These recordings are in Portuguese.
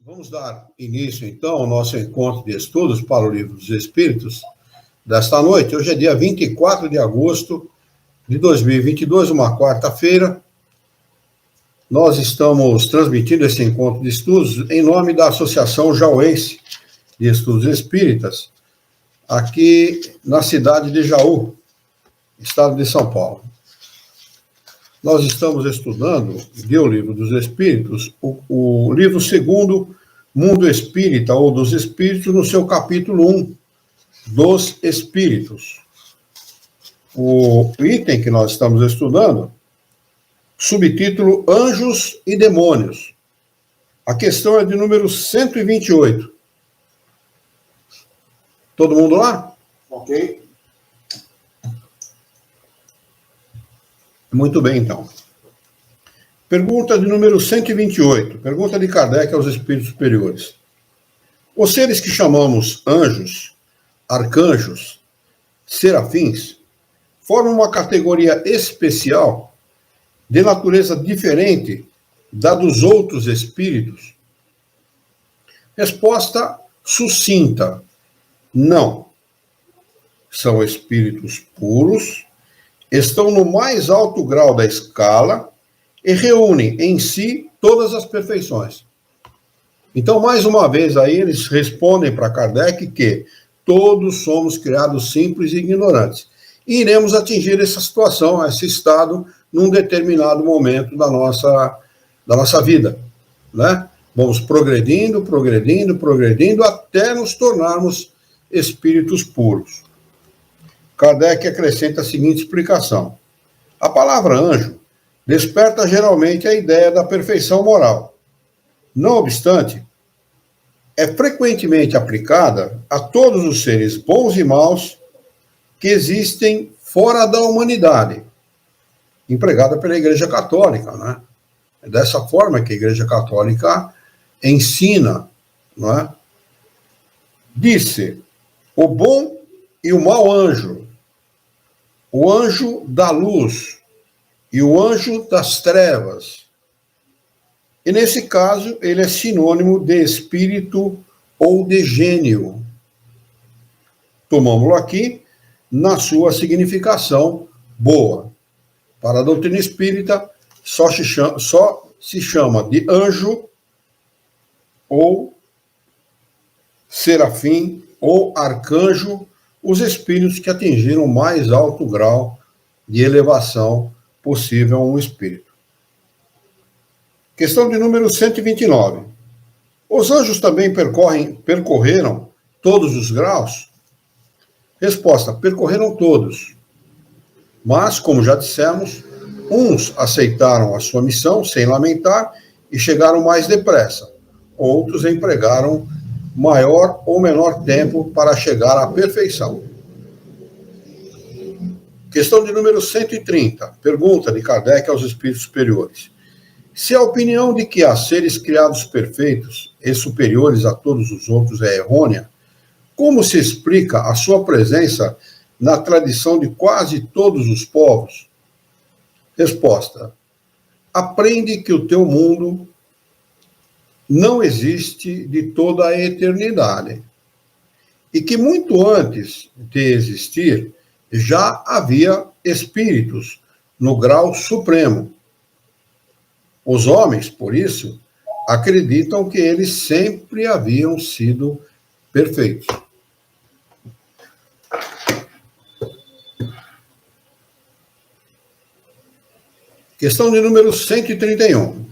Vamos dar início, então, ao nosso encontro de estudos para o Livro dos Espíritos desta noite. Hoje é dia 24 de agosto de 2022, uma quarta-feira. Nós estamos transmitindo esse encontro de estudos em nome da Associação Jauense de Estudos Espíritas, aqui na cidade de Jaú, estado de São Paulo. Nós estamos estudando, do Livro dos Espíritos, o livro segundo, Mundo Espírita, ou dos Espíritos, no seu capítulo 1, dos Espíritos. O item que nós estamos estudando, subtítulo Anjos e Demônios. A questão é de número 128. Todo mundo lá? Ok. Muito bem, então. Pergunta de número 128. Pergunta de Kardec aos espíritos superiores. Os seres que chamamos anjos, arcanjos, serafins, formam uma categoria especial de natureza diferente da dos outros espíritos? Resposta sucinta. Não. São espíritos puros, estão no mais alto grau da escala e reúnem em si todas as perfeições. Então, mais uma vez, aí eles respondem para Kardec que todos somos criados simples e ignorantes. E iremos atingir essa situação, esse estado, num determinado momento da nossa vida, né? Vamos progredindo, até nos tornarmos espíritos puros. Kardec acrescenta a seguinte explicação. A palavra anjo desperta geralmente a ideia da perfeição moral. Não obstante, é frequentemente aplicada a todos os seres bons e maus que existem fora da humanidade, empregada pela Igreja Católica, né? É dessa forma que a Igreja Católica ensina, não é? Disse, o bom e o mau anjo, o anjo da luz e o anjo das trevas. E nesse caso, ele é sinônimo de espírito ou de gênio. Tomamos-lo aqui na sua significação boa. Para a doutrina espírita, só se chama de anjo ou serafim ou arcanjo os espíritos que atingiram o mais alto grau de elevação possível a um espírito. Questão de número 129. Os anjos também percorreram todos os graus? Resposta, percorreram todos. Mas, como já dissemos, uns aceitaram a sua missão sem lamentar e chegaram mais depressa. Outros empregaram maior ou menor tempo para chegar à perfeição. Questão de número 130. Pergunta de Kardec aos espíritos superiores. Se a opinião de que há seres criados perfeitos e superiores a todos os outros é errônea, como se explica a sua presença na tradição de quase todos os povos? Resposta. Aprende que o teu mundo não existe de toda a eternidade. E que muito antes de existir, já havia espíritos no grau supremo. Os homens, por isso, acreditam que eles sempre haviam sido perfeitos. Questão de número 131.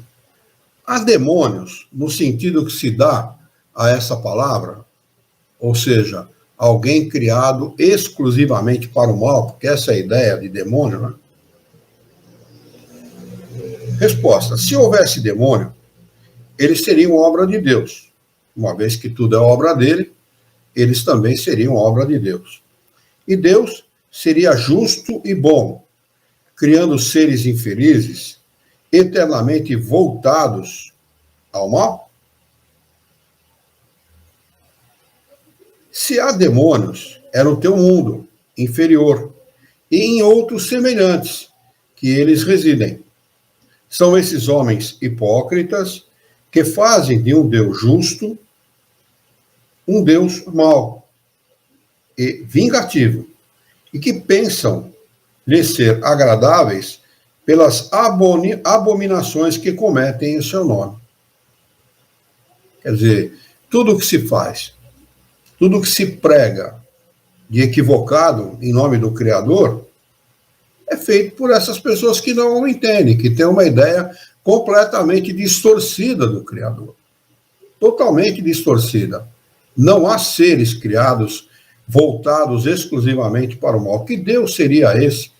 Há demônios, no sentido que se dá a essa palavra, ou seja, alguém criado exclusivamente para o mal, porque essa é a ideia de demônio, né? Resposta, se houvesse demônio, eles seriam obra de Deus. Uma vez que tudo é obra dele, eles também seriam obra de Deus. E Deus seria justo e bom, criando seres infelizes, eternamente voltados ao mal? Se há demônios, é no teu mundo inferior e em outros semelhantes que eles residem. São esses homens hipócritas que fazem de um Deus justo um Deus mau e vingativo, e que pensam lhe ser agradáveis pelas abominações que cometem em seu nome. Quer dizer, tudo que se faz, tudo que se prega de equivocado em nome do Criador, é feito por essas pessoas que não o entendem, que têm uma ideia completamente distorcida do Criador. Totalmente distorcida. Não há seres criados voltados exclusivamente para o mal. Que Deus seria esse?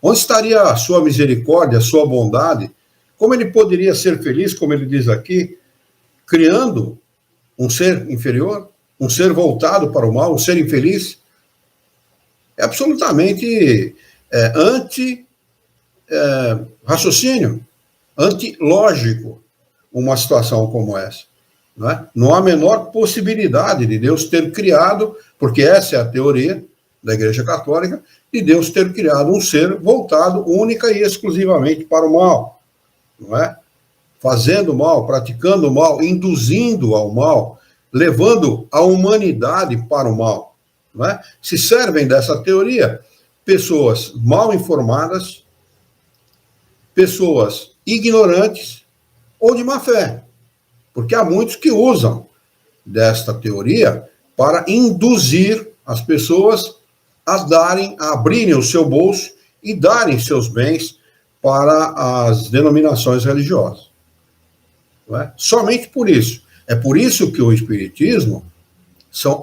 Onde estaria a sua misericórdia, a sua bondade? Como ele poderia ser feliz, como ele diz aqui, criando um ser inferior, um ser voltado para o mal, um ser infeliz? É absolutamente anti-raciocínio, anti-lógico uma situação como essa. Não é? Não há a menor possibilidade de Deus ter criado, porque essa é a teoria da Igreja Católica, de Deus ter criado um ser voltado única e exclusivamente para o mal. Não é? Fazendo mal, praticando o mal, induzindo ao mal, levando a humanidade para o mal. Não é? Se servem dessa teoria pessoas mal informadas, pessoas ignorantes ou de má fé. Porque há muitos que usam desta teoria para induzir as pessoas a abrirem o seu bolso e darem seus bens para as denominações religiosas. Não é? Somente por isso. É por isso que o espiritismo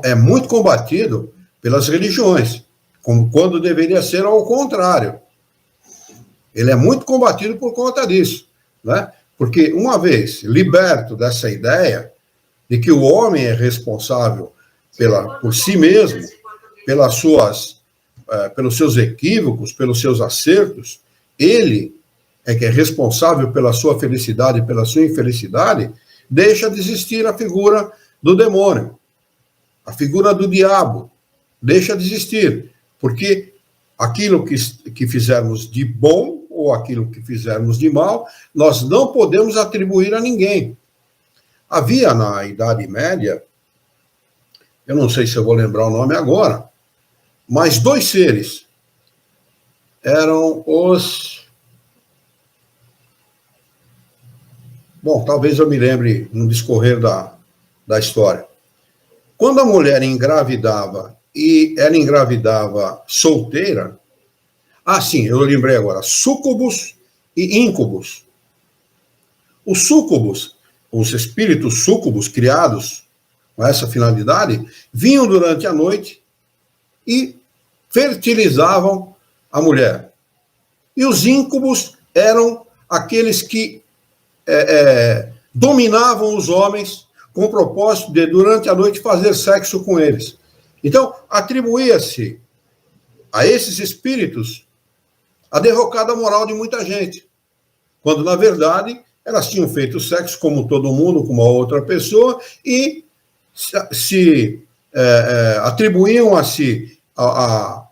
é muito combatido pelas religiões, quando deveria ser ao contrário. Ele é muito combatido por conta disso, né? Porque, uma vez liberto dessa ideia de que o homem é responsável por si mesmo, pelos seus equívocos, pelos seus acertos, ele é que é responsável pela sua felicidade e pela sua infelicidade, deixa de existir a figura do demônio, a figura do diabo, deixa de existir, porque aquilo que fizermos de bom ou aquilo que fizermos de mal, nós não podemos atribuir a ninguém. Havia na Idade Média, eu não sei se eu vou lembrar o nome agora, mas 2 seres eram os... Bom, talvez eu me lembre no discorrer da história. Quando a mulher engravidava, e ela engravidava solteira... Ah, sim, eu lembrei agora. Súcubos e íncubos. Os súcubos, os espíritos súcubos criados com essa finalidade, vinham durante a noite e fertilizavam a mulher. E os íncubos eram aqueles que dominavam os homens com o propósito de, durante a noite, fazer sexo com eles. Então, atribuía-se a esses espíritos a derrocada moral de muita gente, quando, na verdade, elas tinham feito sexo como todo mundo, com uma outra pessoa, e atribuíam a si a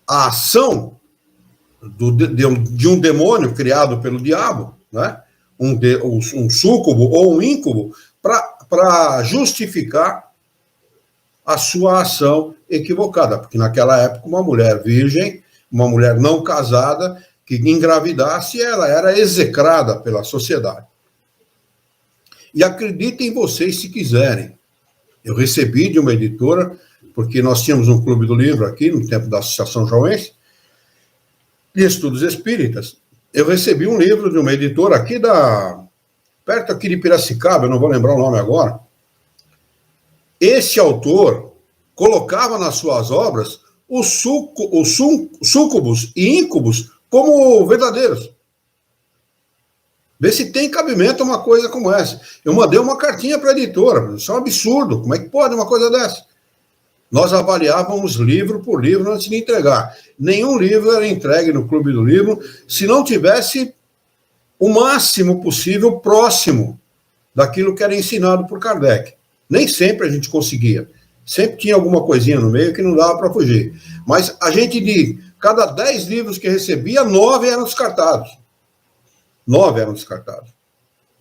ação de um demônio criado pelo diabo, né? Um súcubo ou um íncubo, para justificar a sua ação equivocada, porque naquela época uma mulher virgem, uma mulher não casada, que engravidasse, ela era execrada pela sociedade. E acreditem vocês se quiserem. Eu recebi de uma editora, porque nós tínhamos um clube do livro aqui, no tempo da Associação Joense, de Estudos Espíritas. Eu recebi um livro de uma editora aqui perto aqui de Piracicaba, eu não vou lembrar o nome agora. Esse autor colocava nas suas obras os súcubos e íncubos como verdadeiros. Vê se tem cabimento uma coisa como essa. Eu mandei uma cartinha para a editora. Isso é um absurdo. Como é que pode uma coisa dessa? Nós avaliávamos livro por livro antes de entregar. Nenhum livro era entregue no Clube do Livro se não tivesse o máximo possível próximo daquilo que era ensinado por Kardec. Nem sempre a gente conseguia. Sempre tinha alguma coisinha no meio que não dava para fugir. Mas a gente, de cada 10 livros que recebia, 9 eram descartados. 9 eram descartados.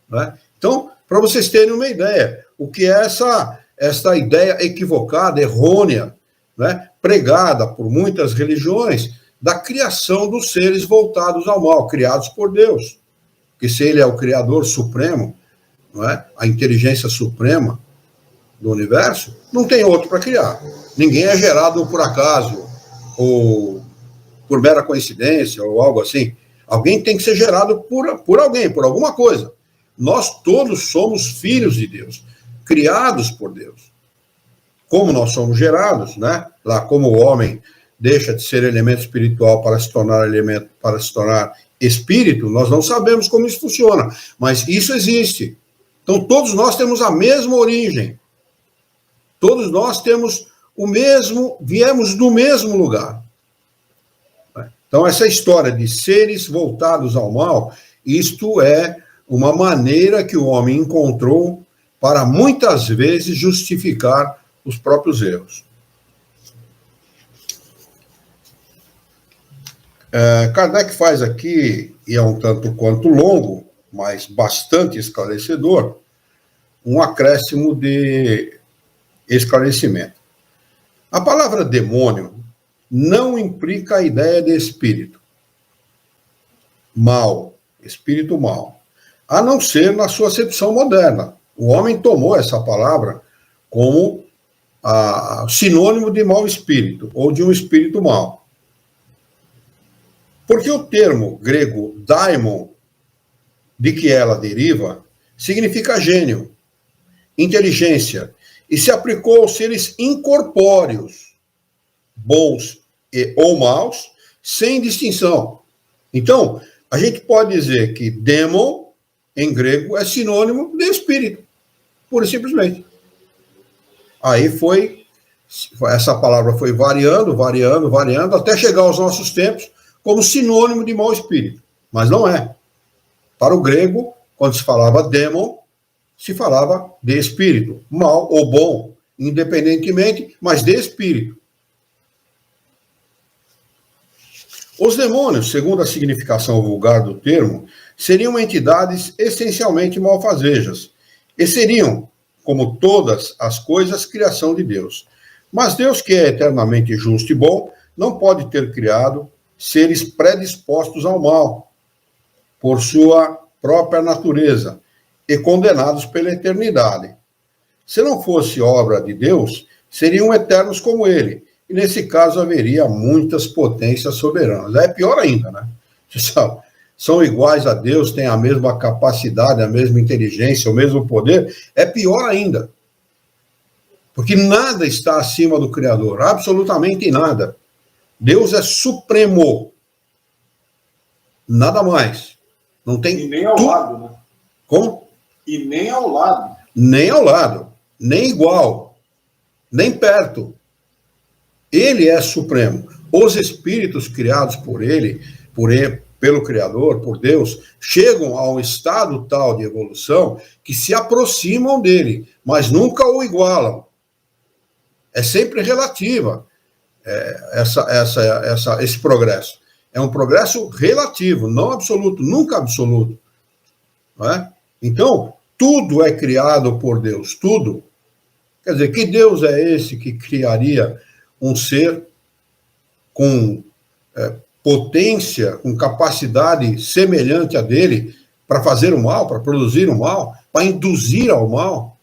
Né? Então, Então, para vocês terem uma ideia, o que é essa ideia equivocada, errônea, né, pregada por muitas religiões, da criação dos seres voltados ao mal, criados por Deus. Porque se ele é o Criador Supremo, não é? A inteligência suprema do universo, não tem outro para criar. Ninguém é gerado por acaso, ou por mera coincidência, ou algo assim. Alguém tem que ser gerado por alguém, por alguma coisa. Nós todos somos filhos de Deus, criados por Deus. Como nós somos gerados, né? Lá como o homem deixa de ser elemento espiritual para se tornar espírito, nós não sabemos como isso funciona, mas isso existe. Então todos nós temos a mesma origem. Todos nós temos o mesmo, viemos do mesmo lugar. Então essa história de seres voltados ao mal, isto é uma maneira que o homem encontrou para muitas vezes justificar os próprios erros. Kardec faz aqui, e é um tanto quanto longo, mas bastante esclarecedor, um acréscimo de esclarecimento. A palavra demônio não implica a ideia de espírito mal, espírito mal, a não ser na sua acepção moderna. O homem tomou essa palavra como sinônimo de mau espírito, ou de um espírito mau. Porque o termo grego daimon, de que ela deriva, significa gênio, inteligência, e se aplicou aos seres incorpóreos, bons ou maus, sem distinção. Então, a gente pode dizer que demon, em grego, é sinônimo de espírito, pura e simplesmente. Aí essa palavra foi variando, até chegar aos nossos tempos, como sinônimo de mau espírito. Mas não é. Para o grego, quando se falava demon, se falava de espírito, mal ou bom, independentemente, mas de espírito. Os demônios, segundo a significação vulgar do termo, seriam entidades essencialmente malfazejas, e seriam, como todas as coisas, criação de Deus. Mas Deus, que é eternamente justo e bom, não pode ter criado seres predispostos ao mal, por sua própria natureza, e condenados pela eternidade. Se não fosse obra de Deus, seriam eternos como ele, e nesse caso haveria muitas potências soberanas. É pior ainda, né? São iguais a Deus, têm a mesma capacidade, a mesma inteligência, o mesmo poder. É pior ainda. Porque nada está acima do Criador, absolutamente nada. Deus é supremo. Nada mais. Não tem. E nem ao lado, né? Como? E nem ao lado. Nem ao lado. Nem igual. Nem perto. Ele é supremo. Os espíritos criados por ele, pelo Criador, por Deus, chegam a um estado tal de evolução que se aproximam dele, mas nunca o igualam. É sempre relativa esse progresso. É um progresso relativo, não absoluto, nunca absoluto. Não é? Então, tudo é criado por Deus, tudo. Quer dizer, que Deus é esse que criaria um ser com potência, com capacidade semelhante a dele para fazer o mal, para produzir o mal, para induzir ao mal?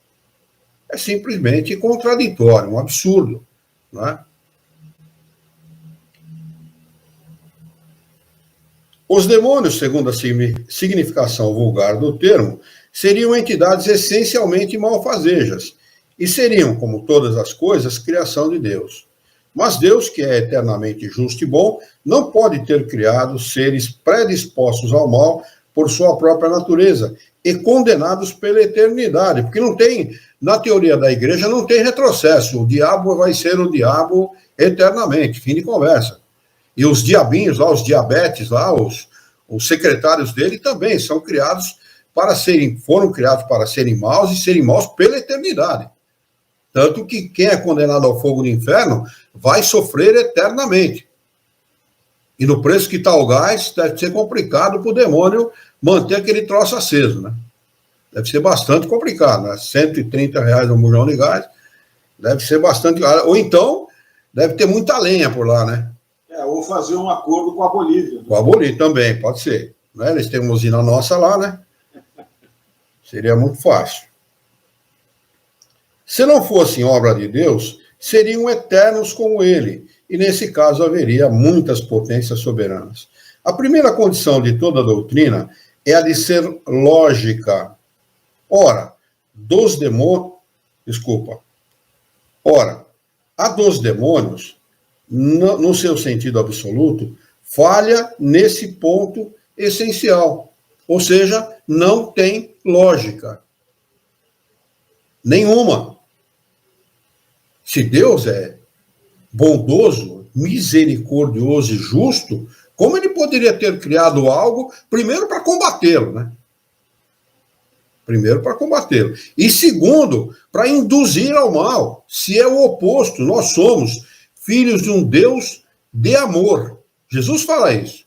É simplesmente contraditório, um absurdo. Não é? Os demônios, segundo a significação vulgar do termo, seriam entidades essencialmente malfazejas e seriam, como todas as coisas, criação de Deus. Mas Deus, que é eternamente justo e bom, não pode ter criado seres predispostos ao mal por sua própria natureza e condenados pela eternidade, porque não tem, na teoria da igreja, não tem retrocesso. O diabo vai ser o diabo eternamente, fim de conversa. E os diabinhos lá, os diabetes lá, os secretários dele também foram criados para serem maus e serem maus pela eternidade. Tanto que quem é condenado ao fogo do inferno vai sofrer eternamente. E no preço que está o gás, deve ser complicado para o demônio manter aquele troço aceso, né? Deve ser bastante complicado, né? R$ 130 um bujão de gás, deve ser bastante... Ou então, deve ter muita lenha por lá, né? Ou fazer um acordo com a Bolívia. Né? Com a Bolívia também, pode ser. Né? Eles têm uma usina nossa lá, né? Seria muito fácil. Se não fossem obra de Deus, seriam eternos como ele, e nesse caso haveria muitas potências soberanas. A primeira condição de toda doutrina é a de ser lógica. Ora, a dos demônios, no seu sentido absoluto, falha nesse ponto essencial. Ou seja, não tem lógica. Nenhuma. Se Deus é bondoso, misericordioso e justo, como ele poderia ter criado algo, primeiro, para combatê-lo, né? Primeiro, para combatê-lo. E segundo, para induzir ao mal. Se é o oposto, nós somos filhos de um Deus de amor. Jesus fala isso.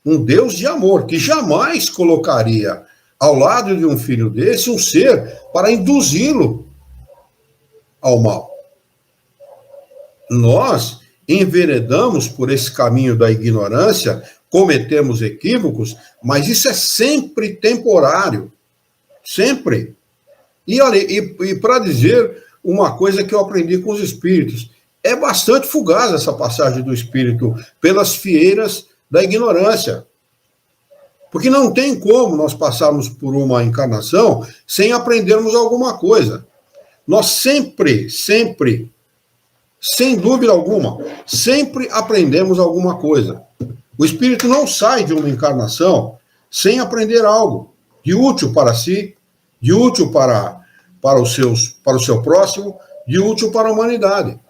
Um Deus de amor, que jamais colocaria ao lado de um filho desse um ser para induzi-lo ao mal. Nós enveredamos por esse caminho da ignorância, cometemos equívocos, mas isso é sempre temporário. Sempre. E olha, e para dizer uma coisa que eu aprendi com os espíritos, é bastante fugaz essa passagem do espírito pelas fieiras da ignorância. Porque não tem como nós passarmos por uma encarnação sem aprendermos alguma coisa. Nós sempre, sem dúvida alguma, sempre aprendemos alguma coisa. O espírito não sai de uma encarnação sem aprender algo de útil para si, de útil para o seu próximo, de útil para a humanidade.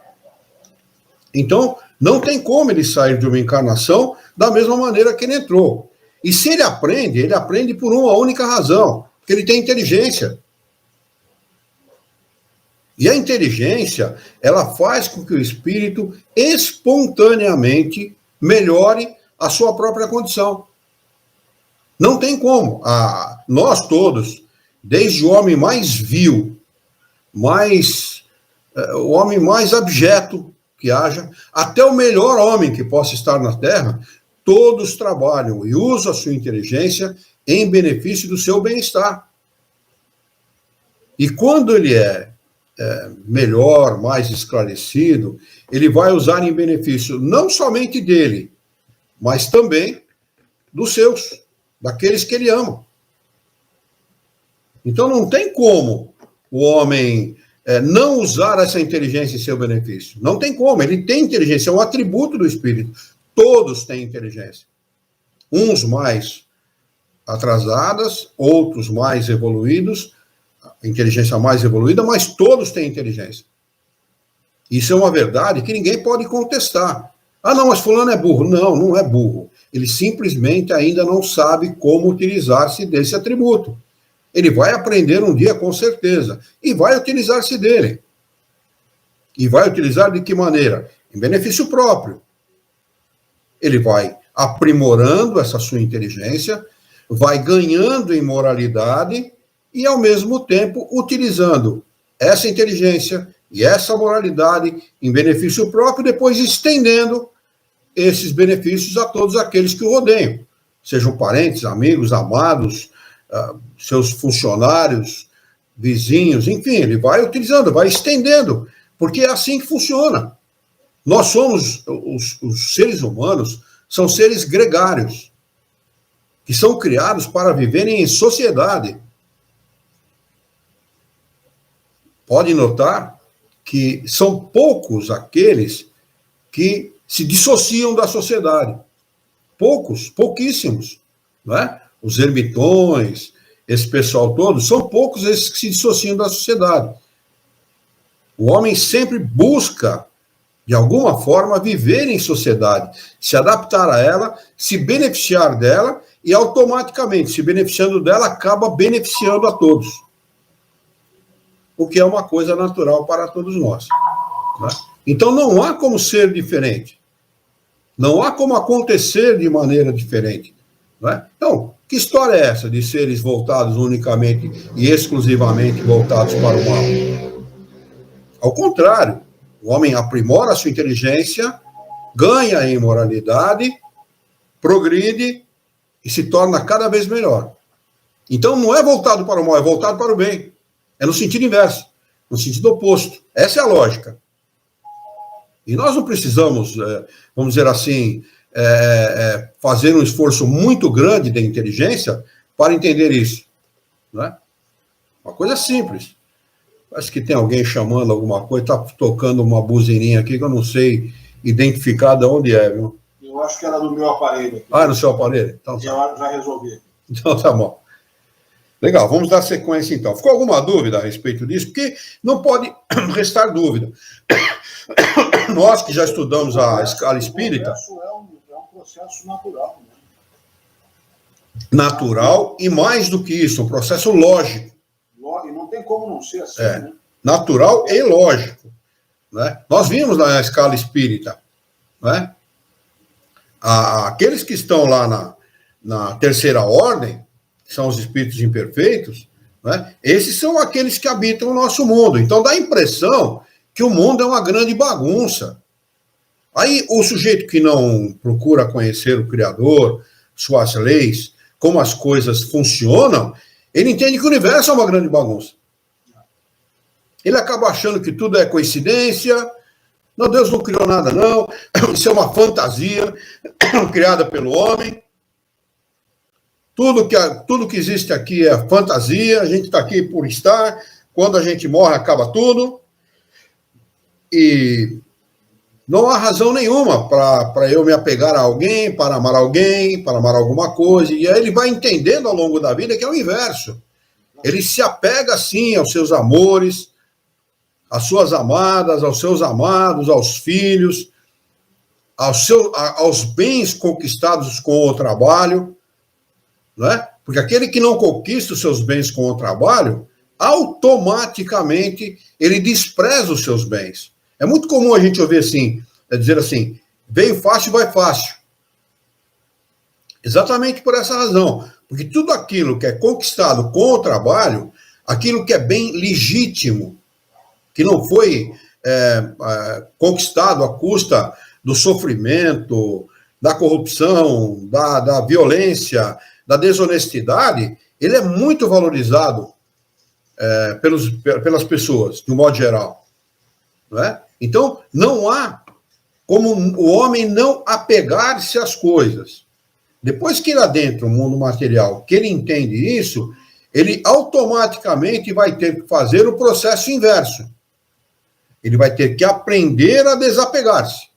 Então, não tem como ele sair de uma encarnação da mesma maneira que ele entrou. E se ele aprende por uma única razão, que ele tem inteligência. E a inteligência, ela faz com que o espírito espontaneamente melhore a sua própria condição. Não tem como. Nós todos, desde o homem mais vil, o homem mais abjeto que haja, até o melhor homem que possa estar na Terra, todos trabalham e usam a sua inteligência em benefício do seu bem-estar. E quando ele é melhor, mais esclarecido, ele vai usar em benefício não somente dele, mas também dos seus, daqueles que ele ama. Então não tem como o homem não usar essa inteligência em seu benefício. Não tem como, ele tem inteligência, é um atributo do espírito. Todos têm inteligência. Uns mais atrasadas, outros mais evoluídos, inteligência mais evoluída, mas todos têm inteligência. Isso é uma verdade que ninguém pode contestar. Ah, não, mas fulano é burro. Não, não é burro. Ele simplesmente ainda não sabe como utilizar-se desse atributo. Ele vai aprender um dia, com certeza, e vai utilizar-se dele. E vai utilizar de que maneira? Em benefício próprio. Ele vai aprimorando essa sua inteligência, vai ganhando em moralidade e, ao mesmo tempo, utilizando essa inteligência e essa moralidade em benefício próprio, depois estendendo esses benefícios a todos aqueles que o rodeiam, sejam parentes, amigos, amados, seus funcionários, vizinhos, enfim, ele vai utilizando, vai estendendo, porque é assim que funciona. Nós somos, os seres humanos, são seres gregários, que são criados para viverem em sociedade. Pode notar que são poucos aqueles que se dissociam da sociedade. Poucos, pouquíssimos. Não é? Os ermitões, esse pessoal todo, são poucos esses que se dissociam da sociedade. O homem sempre busca, de alguma forma, viver em sociedade, se adaptar a ela, se beneficiar dela e, automaticamente, se beneficiando dela, acaba beneficiando a todos. O que é uma coisa natural para todos nós. Né? Então, não há como ser diferente. Não há como acontecer de maneira diferente. Né? Então, Que história é essa de seres voltados unicamente e exclusivamente voltados para o mal? Ao contrário, o homem aprimora a sua inteligência, ganha em moralidade, progride e se torna cada vez melhor. Então não é voltado para o mal, é voltado para o bem. É no sentido inverso, no sentido oposto. Essa é a lógica. E nós não precisamos, vamos dizer assim, fazer um esforço muito grande de inteligência para entender isso. Não é? Uma coisa simples. Parece que tem alguém chamando alguma coisa, está tocando uma buzininha aqui que eu não sei identificar de onde é, viu? Eu acho que era do meu aparelho. Aqui. Ah, no seu aparelho? Então, já resolvi. Então tá bom. Legal, vamos dar sequência então. Ficou alguma dúvida a respeito disso? Porque não pode restar dúvida. Nós que já estudamos a escala espírita... É um processo natural. Né? Natural e mais do que isso, um processo lógico. E não tem como não ser assim, né? Natural e lógico. Né? Nós vimos na escala espírita, né? Aqueles que estão lá na terceira ordem, que são os espíritos imperfeitos, né? Esses são aqueles que habitam o nosso mundo. Então dá a impressão que o mundo é uma grande bagunça. Aí o sujeito que não procura conhecer o Criador, suas leis, como as coisas funcionam, ele entende que o universo é uma grande bagunça. Ele acaba achando que tudo é coincidência. Não, Deus não criou nada, não. Isso é uma fantasia criada pelo homem. Tudo que existe aqui é fantasia. A gente está aqui por estar. Quando a gente morre, acaba tudo. E não há razão nenhuma para eu me apegar a alguém, para amar alguma coisa. E aí ele vai entendendo ao longo da vida que é o inverso. Ele se apega, sim, aos seus amores, às suas amadas, aos seus amados, aos filhos, aos bens conquistados com o trabalho, não é? Porque aquele que não conquista os seus bens com o trabalho, automaticamente ele despreza os seus bens. É muito comum a gente ouvir assim, dizer assim, veio fácil, vai fácil. Exatamente por essa razão. Porque tudo aquilo que é conquistado com o trabalho, aquilo que é bem legítimo, que não foi conquistado à custa do sofrimento, da corrupção, da violência, da desonestidade, ele é muito valorizado pelas pessoas, de um modo geral. Não é? Então, não há como o homem não apegar-se às coisas. Depois que ele adentra o mundo material, que ele entende isso, ele automaticamente vai ter que fazer o processo inverso. Ele vai ter que aprender a desapegar-se.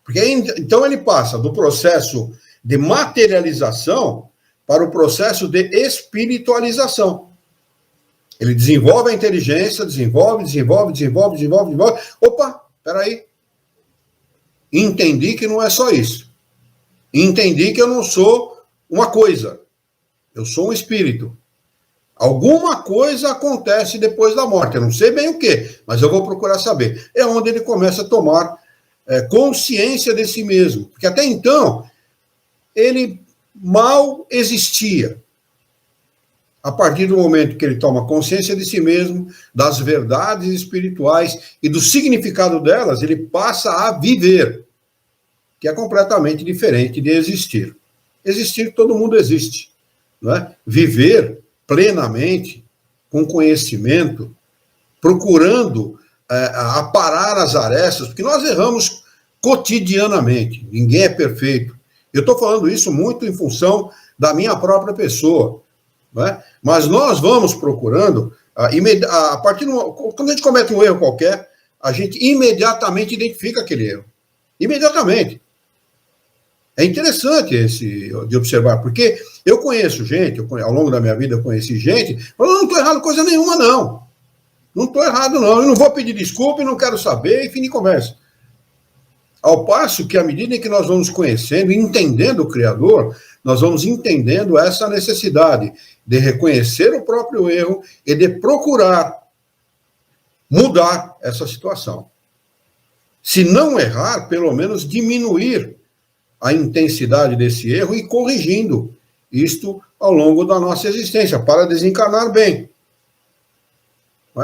Porque então ele passa do processo de materialização para o processo de espiritualização. Ele desenvolve a inteligência, desenvolve. Opa, peraí. Entendi que não é só isso. Entendi que eu não sou uma coisa. Eu sou um espírito. Alguma coisa acontece depois da morte. Eu não sei bem o quê, mas eu vou procurar saber. É onde ele começa a tomar consciência de si mesmo. Porque até então, ele mal existia. A partir do momento que ele toma consciência de si mesmo, das verdades espirituais e do significado delas, ele passa a viver, que é completamente diferente de existir. Existir, todo mundo existe. Não é? Viver plenamente, com conhecimento, procurando aparar as arestas, porque nós erramos cotidianamente, ninguém é perfeito. Eu estou falando isso muito em função da minha própria pessoa, não é? Mas nós vamos procurando, a partir quando a gente comete um erro qualquer, a gente imediatamente identifica aquele erro. Imediatamente. É interessante de observar, porque eu conheço gente, ao longo da minha vida eu conheci gente, falando, não estou errado coisa nenhuma, não. Não estou errado, não. Eu não vou pedir desculpa e não quero saber, e fim de conversa. Ao passo que, à medida em que nós vamos conhecendo e entendendo o Criador, nós vamos entendendo essa necessidade de reconhecer o próprio erro e de procurar mudar essa situação. Se não errar, pelo menos diminuir a intensidade desse erro e corrigindo isto ao longo da nossa existência, para desencarnar bem.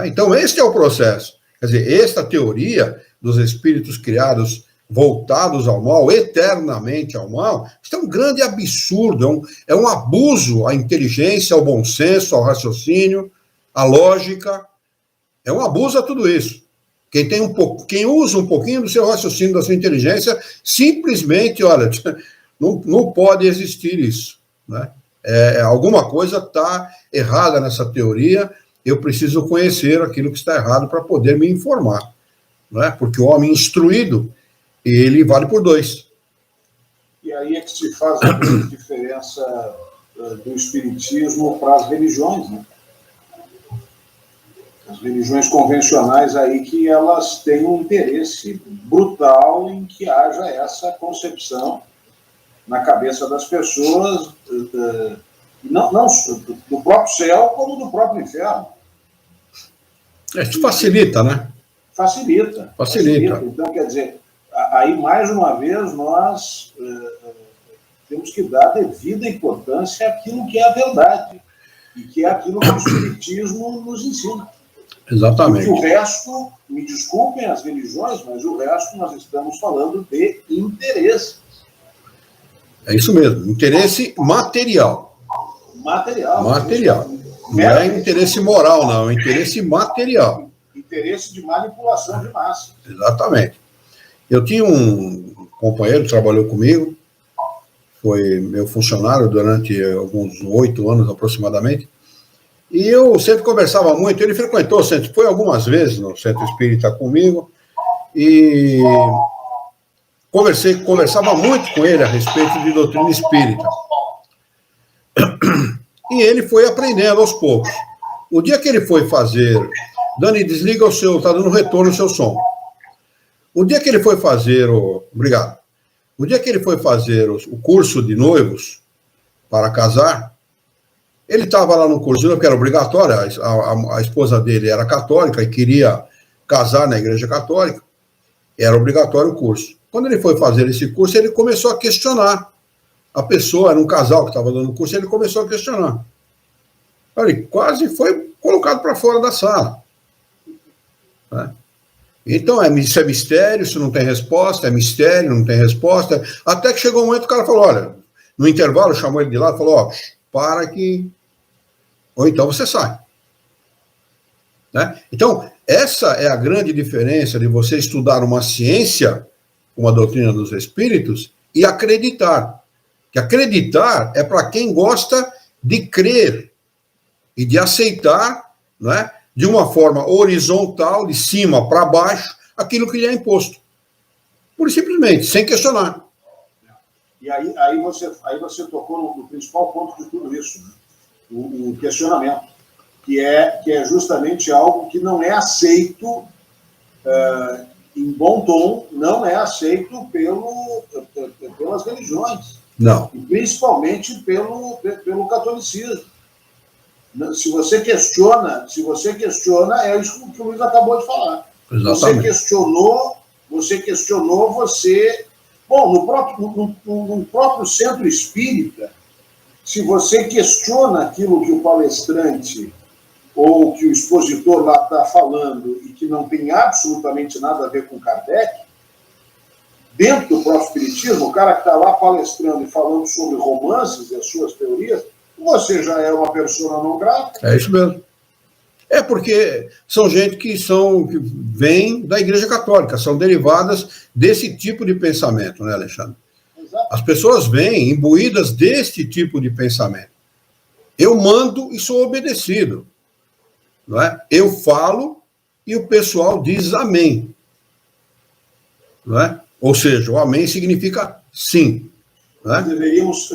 Então, este é o processo. Quer dizer, esta teoria dos espíritos criados voltados ao mal, eternamente ao mal, isso é um grande absurdo, é um abuso à inteligência, ao bom senso, ao raciocínio, à lógica. É um abuso a tudo isso. Quem usa um pouquinho do seu raciocínio, da sua inteligência, simplesmente, olha, não pode existir isso. Né? Alguma coisa está errada nessa teoria, eu preciso conhecer aquilo que está errado para poder me informar. Né? Porque o homem instruído, ele vale por 2. E aí é que se faz a grande diferença do espiritismo para as religiões, né? As religiões convencionais aí que elas têm um interesse brutal em que haja essa concepção na cabeça das pessoas, não do próprio céu, como do próprio inferno. Isso facilita, né? Facilita. Então, quer dizer, aí, mais uma vez, nós temos que dar devida importância àquilo que é a verdade, e que é aquilo que o Espiritismo nos ensina. Exatamente. Porque o resto, me desculpem as religiões, mas o resto nós estamos falando de interesse. É isso mesmo, interesse material. Material. Não é interesse moral, não, é interesse material. Interesse de manipulação de massa. Exatamente. Eu tinha um companheiro que trabalhou comigo, foi meu funcionário durante alguns 8 anos aproximadamente, e eu sempre conversava muito, ele frequentou o centro, foi algumas vezes no Centro Espírita comigo, e conversava muito com ele a respeito de doutrina espírita. E ele foi aprendendo aos poucos. O dia que ele foi fazer... Dani, desliga o seu... Está dando retorno o seu som. O dia que ele foi fazer Obrigado. O dia que ele foi fazer o curso de noivos para casar, ele estava lá no curso, porque era obrigatório, a esposa dele era católica e queria casar na igreja católica, era obrigatório o curso. Quando ele foi fazer esse curso, ele começou a questionar a pessoa, era um casal que estava dando o curso, ele começou a questionar. Ele quase foi colocado para fora da sala. Né? Então, isso é mistério, isso não tem resposta, é mistério, não tem resposta. Até que chegou um momento que o cara falou, olha, no intervalo chamou ele de lá e falou, ó, para que... Ou então você sai. Né? Então, essa é a grande diferença de você estudar uma ciência, como a doutrina dos espíritos, e acreditar. Que acreditar é para quem gosta de crer e de aceitar, né, de uma forma horizontal, de cima para baixo, aquilo que lhe é imposto. Pura e simplesmente, sem questionar. E aí você tocou no principal ponto de tudo isso, né? O questionamento, que é justamente algo que não é aceito em bom tom, não é aceito pelas religiões. Não. E principalmente pelo catolicismo. Se você questiona, é isso que o Luiz acabou de falar. Exatamente. Você questionou, Bom, no próprio centro espírita, se você questiona aquilo que o palestrante ou que o expositor lá está falando e que não tem absolutamente nada a ver com Kardec, dentro do próprio espiritismo, o cara que está lá palestrando e falando sobre romances e as suas teorias, você já é uma pessoa não grata. É isso mesmo. É porque são gente que vem da Igreja Católica, são derivadas desse tipo de pensamento, né, Alexandre? Exato. As pessoas vêm imbuídas deste tipo de pensamento. Eu mando e sou obedecido. Não é? Eu falo e o pessoal diz amém. Não é? Ou seja, o amém significa sim. Não é? Deveríamos,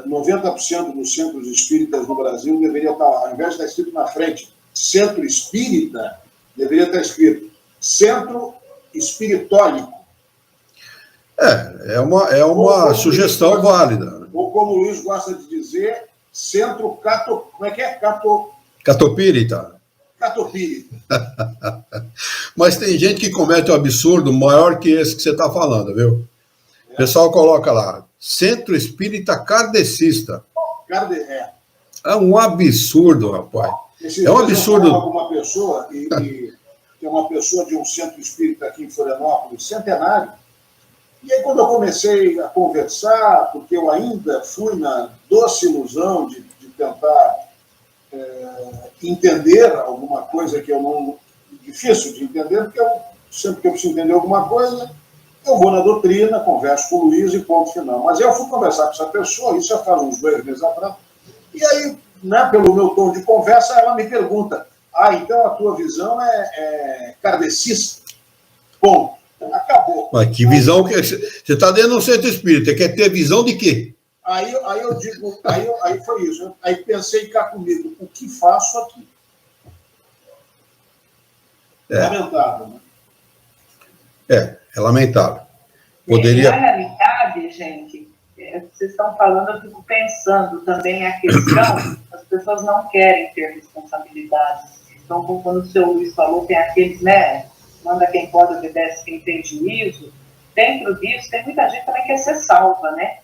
90% dos centros espíritas no Brasil deveria estar, ao invés de estar escrito na frente, centro espírita, deveria estar escrito centro espiritólico. É uma sugestão válida. Ou como o Luiz gosta de dizer, centro como é que é? Catopírita. Catopírita. Mas tem gente que comete um absurdo maior que esse que você está falando, viu? O pessoal coloca lá, Centro Espírita Kardecista. É um absurdo, rapaz. É um absurdo. Alguma pessoa, e que é uma pessoa de um centro espírita aqui em Florianópolis, centenário. E aí, quando eu comecei a conversar, porque eu ainda fui na doce ilusão de tentar entender alguma coisa que eu não... Difícil de entender, porque sempre que eu preciso entender alguma coisa, eu vou na doutrina, converso com o Luiz e ponto final. Mas eu fui conversar com essa pessoa, isso já faz uns 2 meses atrás, e aí, né, pelo meu tom de conversa, ela me pergunta: então a tua visão é kardecista? Bom, acabou. Mas que visão que... Você está dentro do centro espírita, quer ter visão de quê? Aí eu digo, aí foi isso. Aí pensei cá comigo, o que faço aqui? Lamentável, né? É lamentável. Poderia... Na realidade, gente, vocês estão falando, eu fico pensando também a questão, as pessoas não querem ter responsabilidades. Então, como o seu Luiz falou, tem aqueles, né, manda quem pode, obedece quem tem juízo. Dentro disso, tem muita gente também que quer ser salva, né?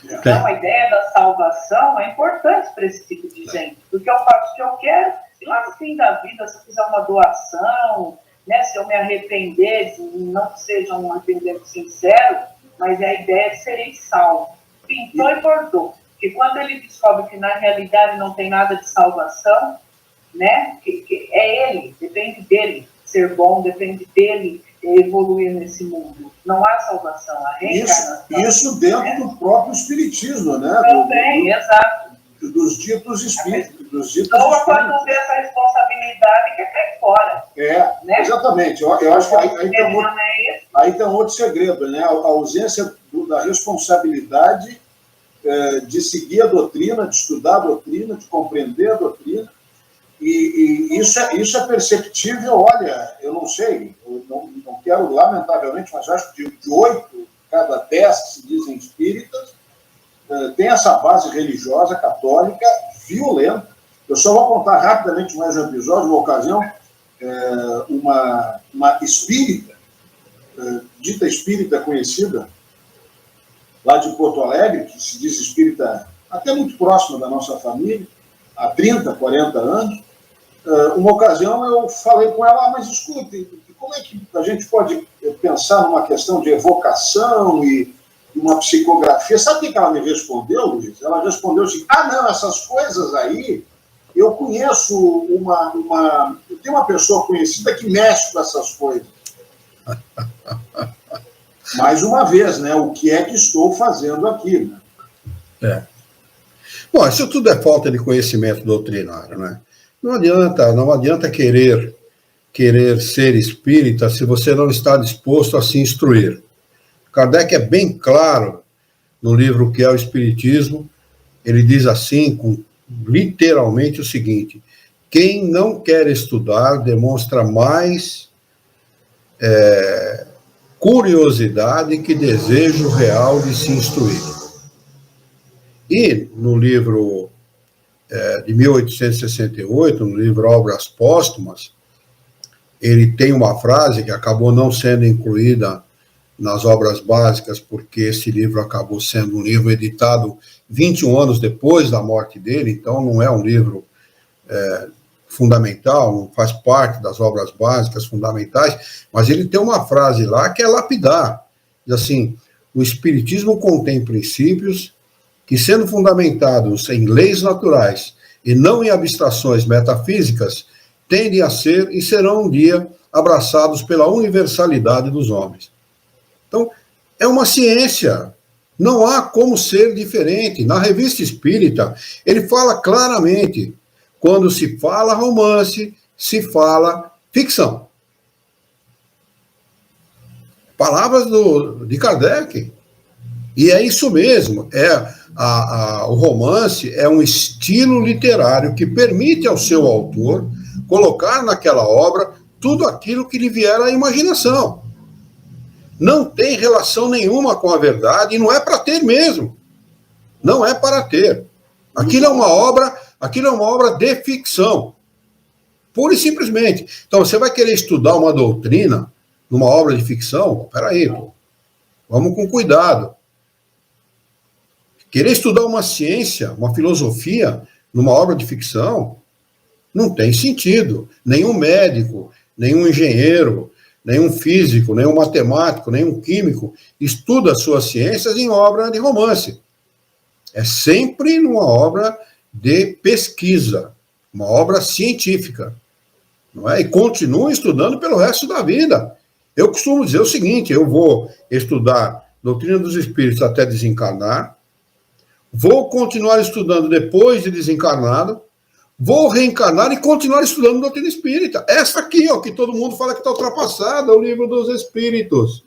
Então, a ideia da salvação é importante para esse tipo de gente, porque eu faço o que eu quero, e lá no fim da vida, se eu fizer uma doação, né, se eu me arrepender, não que seja um arrependimento sincero, mas a ideia de serem salvo. Pintou e bordou. Porque quando ele descobre que na realidade não tem nada de salvação, né, que é ele, depende dele ser bom, depende dele evoluir nesse mundo. Não há salvação, a reencarnação. Isso dentro do próprio espiritismo, né? Também, exato. Dos ditos espíritos. Ou quando vê essa responsabilidade, quer cair fora. Né? Exatamente. Eu acho que aí tem um outro segredo, né? A ausência da responsabilidade de seguir a doutrina, de estudar a doutrina, de compreender a doutrina. E isso é perceptível, olha, eu não sei, eu não quero, lamentavelmente, mas acho que de 8 cada 10 que se dizem espíritas tem essa base religiosa católica violenta. Eu só vou contar rapidamente mais um episódio, uma ocasião, uma espírita, dita espírita conhecida, lá de Porto Alegre, que se diz espírita até muito próxima da nossa família, há 30, 40 anos. Uma ocasião eu falei com ela: mas escute, como é que a gente pode pensar numa questão de evocação e uma psicografia? Sabe o que ela me respondeu, Luiz? Ela respondeu assim: não, essas coisas aí, eu conheço eu tenho uma pessoa conhecida que mexe com essas coisas. Mais uma vez, né? O que é que estou fazendo aqui, né? Bom, isso tudo é falta de conhecimento doutrinário, né? Não adianta querer ser espírita se você não está disposto a se instruir. Kardec é bem claro no livro que é o Espiritismo. Ele diz assim, literalmente o seguinte: quem não quer estudar demonstra mais curiosidade que desejo real de se instruir. E no livro de 1868, no livro Obras Póstumas, ele tem uma frase que acabou não sendo incluída nas obras básicas, porque esse livro acabou sendo um livro editado 21 anos depois da morte dele, então não é um livro fundamental, não faz parte das obras básicas fundamentais, mas ele tem uma frase lá que é lapidar. Diz assim: o Espiritismo contém princípios que, sendo fundamentados em leis naturais e não em abstrações metafísicas, tendem a ser e serão um dia abraçados pela universalidade dos homens. Então, é uma ciência, não há como ser diferente. Na Revista Espírita, ele fala claramente: quando se fala romance, se fala ficção. Palavras de Kardec. E é isso mesmo, o romance é um estilo literário que permite ao seu autor colocar naquela obra tudo aquilo que lhe vier à imaginação. Não tem relação nenhuma com a verdade, e não é para ter mesmo. Não é para ter. Aquilo é uma obra de ficção. Pura e simplesmente. Então, você vai querer estudar uma doutrina numa obra de ficção? Peraí, pô. Vamos com cuidado. Querer estudar uma ciência, uma filosofia, numa obra de ficção, não tem sentido. Nenhum médico, nenhum engenheiro, nenhum físico, nenhum matemático, nenhum químico estuda suas ciências em obra de romance. É sempre numa obra de pesquisa, uma obra científica, não é? E continua estudando pelo resto da vida. Eu costumo dizer o seguinte: eu vou estudar doutrina dos espíritos até desencarnar, vou continuar estudando depois de desencarnado, vou reencarnar e continuar estudando doutrina espírita. Essa aqui, ó, que todo mundo fala que está ultrapassada, é o livro dos espíritos.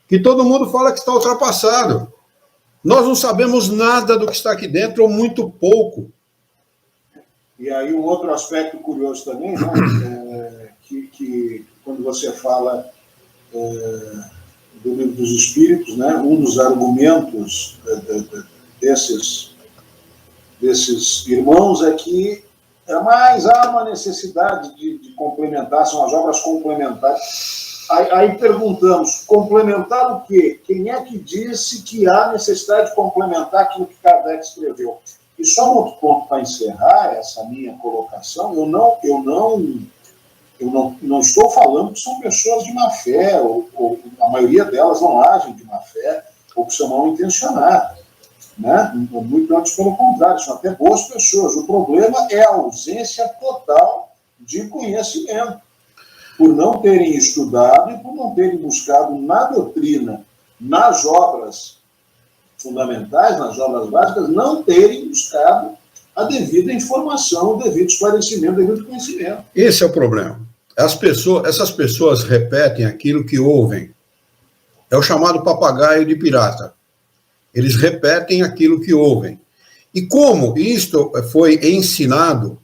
Que todo mundo fala que está ultrapassado. Nós não sabemos nada do que está aqui dentro, ou muito pouco. E aí um outro aspecto curioso também, né, que quando você fala do livro dos espíritos, né, um dos argumentos desses irmãos é que mais há uma necessidade de complementar, são as obras complementares. Aí perguntamos, complementar o quê? Quem é que disse que há necessidade de complementar aquilo que Kardec escreveu? E só um outro ponto para encerrar essa minha colocação: eu não estou falando que são pessoas de má fé, ou a maioria delas não agem de má fé, ou que são mal intencionadas, né? Muito antes, pelo contrário, são até boas pessoas. O problema é a ausência total de conhecimento, por não terem estudado e por não terem buscado na doutrina, nas obras fundamentais, nas obras básicas, não terem buscado a devida informação, o devido esclarecimento, o devido conhecimento. Esse é o problema. Essas pessoas repetem aquilo que ouvem. É o chamado papagaio de pirata. Eles repetem aquilo que ouvem. E como isto foi ensinado,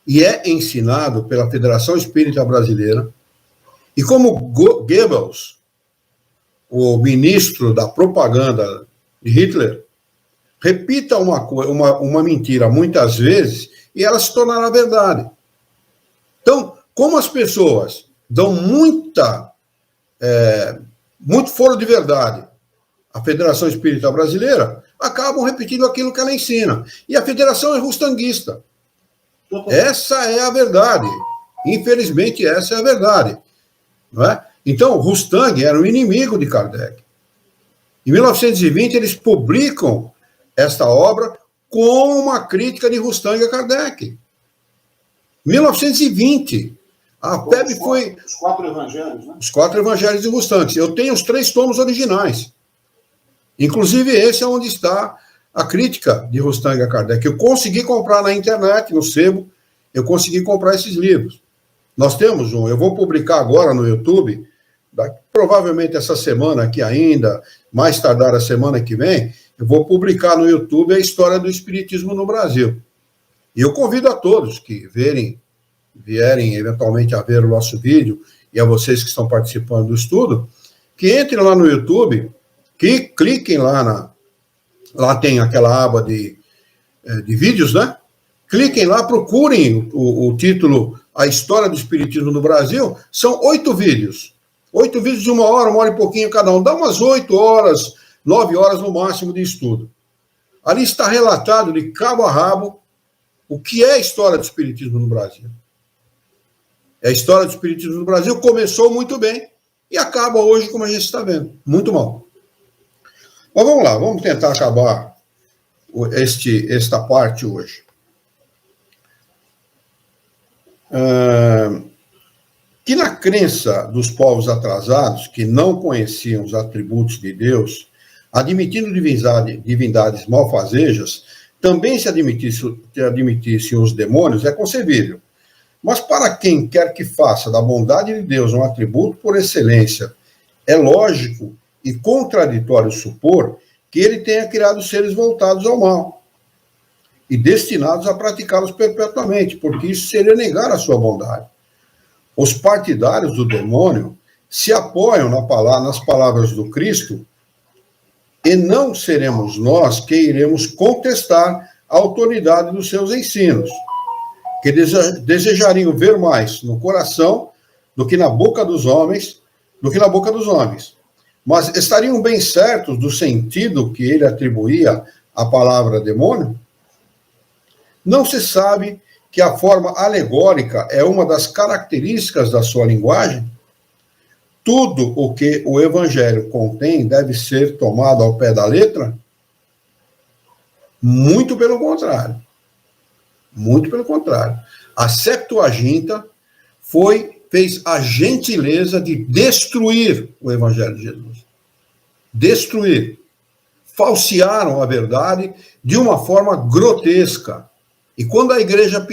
e é ensinado pela Federação Espírita Brasileira, e como Goebbels, o ministro da propaganda de Hitler, repita uma mentira muitas vezes e ela se tornará verdade. Então, como as pessoas dão muito foro de verdade à Federação Espírita Brasileira, acabam repetindo aquilo que ela ensina. E a federação é rustanguista. Essa é a verdade. Infelizmente, essa é a verdade. Não é? Então, Rustang era um inimigo de Kardec. Em 1920, eles publicam esta obra com uma crítica de Rustang a Kardec. 1920. A FEB foi... Os 4 evangelhos, né? Os 4 evangelhos de Rustang. Eu tenho os 3 tomos originais. Inclusive, esse é onde está a crítica de Rustang a Kardec. Eu consegui comprar na internet, no sebo, eu consegui comprar esses livros. Nós temos um, eu vou publicar agora no YouTube, provavelmente essa semana aqui ainda, mais tardar a semana que vem, eu vou publicar no YouTube a história do Espiritismo no Brasil. E eu convido a todos que vierem eventualmente a ver o nosso vídeo, e a vocês que estão participando do estudo, que entrem lá no YouTube, que cliquem lá lá tem aquela aba de vídeos, né? Cliquem lá, procurem o título A História do Espiritismo no Brasil. São 8 vídeos. 8 vídeos de 1 hora e pouquinho cada um. Dá umas 8 horas, 9 horas no máximo de estudo. Ali está relatado de cabo a rabo o que é a história do Espiritismo no Brasil. A história do Espiritismo no Brasil começou muito bem e acaba hoje, como a gente está vendo, muito mal. Mas vamos lá, vamos tentar acabar esta parte hoje. Que na crença dos povos atrasados, que não conheciam os atributos de Deus, admitindo divindades malfazejas, também se admitissem os demônios, é concebível. Mas para quem quer que faça da bondade de Deus um atributo por excelência, é lógico e contraditório supor que ele tenha criado seres voltados ao mal e destinados a praticá-los perpetuamente, porque isso seria negar a sua bondade. Os partidários do demônio se apoiam nas palavras do Cristo e não seremos nós que iremos contestar a autoridade dos seus ensinos, que desejariam ver mais no coração do que na boca dos homens, mas estariam bem certos do sentido que ele atribuía a palavra demônio? Não se sabe que a forma alegórica é uma das características da sua linguagem? Tudo o que o Evangelho contém deve ser tomado ao pé da letra? Muito pelo contrário. Muito pelo contrário. A Septuaginta fez a gentileza de destruir o Evangelho de Jesus. Destruir. Falsearam a verdade de uma forma grotesca. E quando a igreja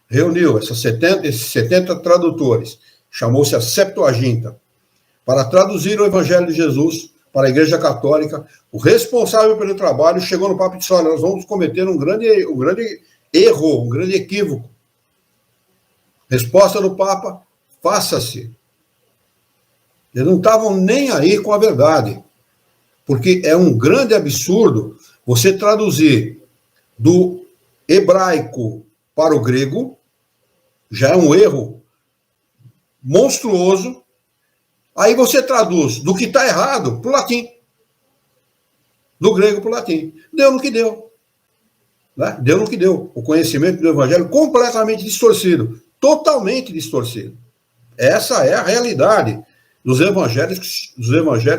reuniu esses 70 tradutores, chamou-se a Septuaginta, para traduzir o Evangelho de Jesus para a Igreja Católica, o responsável pelo trabalho chegou no papo e disse: olha, nós vamos cometer um grande erro, um grande equívoco. Resposta do Papa: faça-se. Eles não estavam nem aí com a verdade, porque é um grande absurdo você traduzir do hebraico para o grego, já é um erro monstruoso. Aí você traduz do que está errado para o latim, do grego para o latim. Deu no que deu. Né? Deu no que deu. O conhecimento do Evangelho completamente distorcido, totalmente distorcido. Essa é a realidade dos evangelhos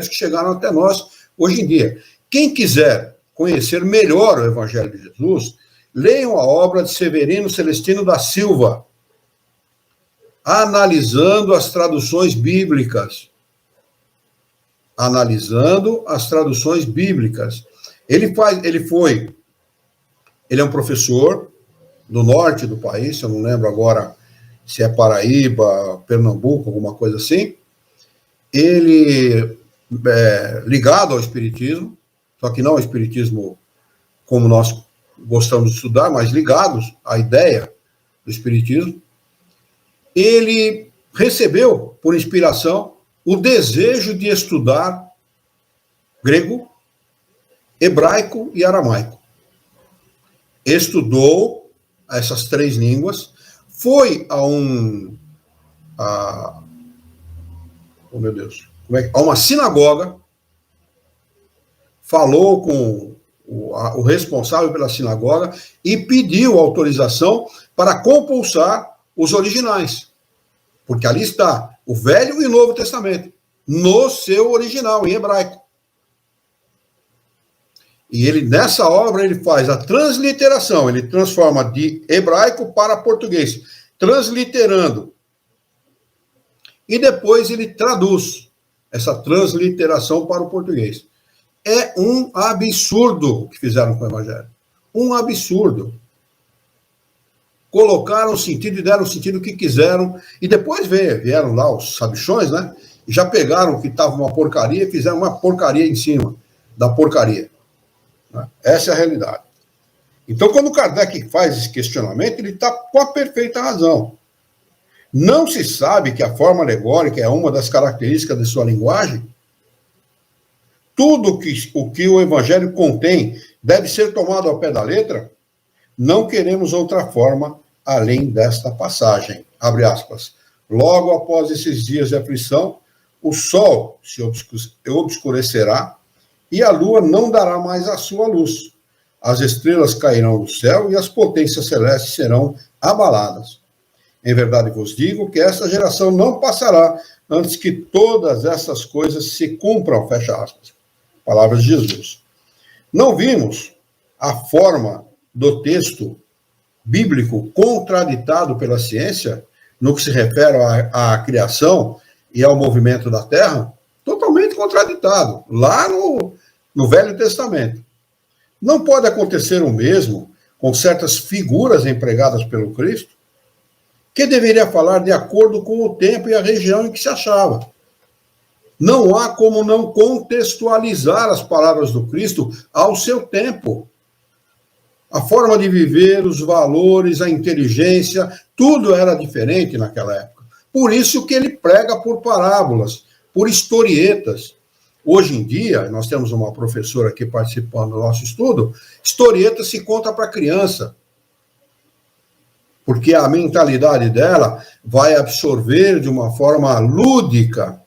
que chegaram até nós hoje em dia. Quem quiser conhecer melhor o Evangelho de Jesus, leiam a obra de Severino Celestino da Silva, Analisando as Traduções Bíblicas. Analisando as Traduções Bíblicas. Ele é um professor do norte do país, eu não lembro agora se é Paraíba, Pernambuco, alguma coisa assim. Ele é ligado ao Espiritismo, só que não ao Espiritismo como nós gostamos de estudar, mas ligados à ideia do Espiritismo. Ele recebeu, por inspiração, o desejo de estudar grego, hebraico e aramaico. Estudou essas 3 línguas, foi a uma sinagoga, falou com o responsável pela sinagoga e pediu autorização para compulsar os originais, porque ali está o Velho e o Novo Testamento, no seu original, em hebraico. E ele, nessa obra, ele faz a transliteração, ele transforma de hebraico para português, transliterando. E depois ele traduz essa transliteração para o português. É um absurdo o que fizeram com o Evangelho. Um absurdo. Colocaram o sentido e deram o sentido que quiseram, e depois vieram lá os sabichões, né? E já pegaram o que estava uma porcaria e fizeram uma porcaria em cima da porcaria. Essa é a realidade. Então, quando o Kardec faz esse questionamento, ele está com a perfeita razão. Não se sabe que a forma alegórica é uma das características de sua linguagem? Tudo o que o Evangelho contém deve ser tomado ao pé da letra? Não queremos outra forma além desta passagem. Abre aspas. Logo após esses dias de aflição, o sol se obscurecerá e a lua não dará mais a sua luz. As estrelas cairão do céu e as potências celestes serão abaladas. Em verdade vos digo que esta geração não passará antes que todas essas coisas se cumpram, fecha aspas. Palavras de Jesus. Não vimos a forma do texto bíblico contraditado pela ciência no que se refere à criação e ao movimento da Terra? Totalmente contraditado, lá no Velho Testamento. Não pode acontecer o mesmo com certas figuras empregadas pelo Cristo, que deveria falar de acordo com o tempo e a região em que se achava. Não há como não contextualizar as palavras do Cristo ao seu tempo. A forma de viver, os valores, a inteligência, tudo era diferente naquela época. Por isso que ele prega por parábolas, por historietas. Hoje em dia, nós temos uma professora aqui participando do nosso estudo, historieta se conta para criança, porque a mentalidade dela vai absorver de uma forma lúdica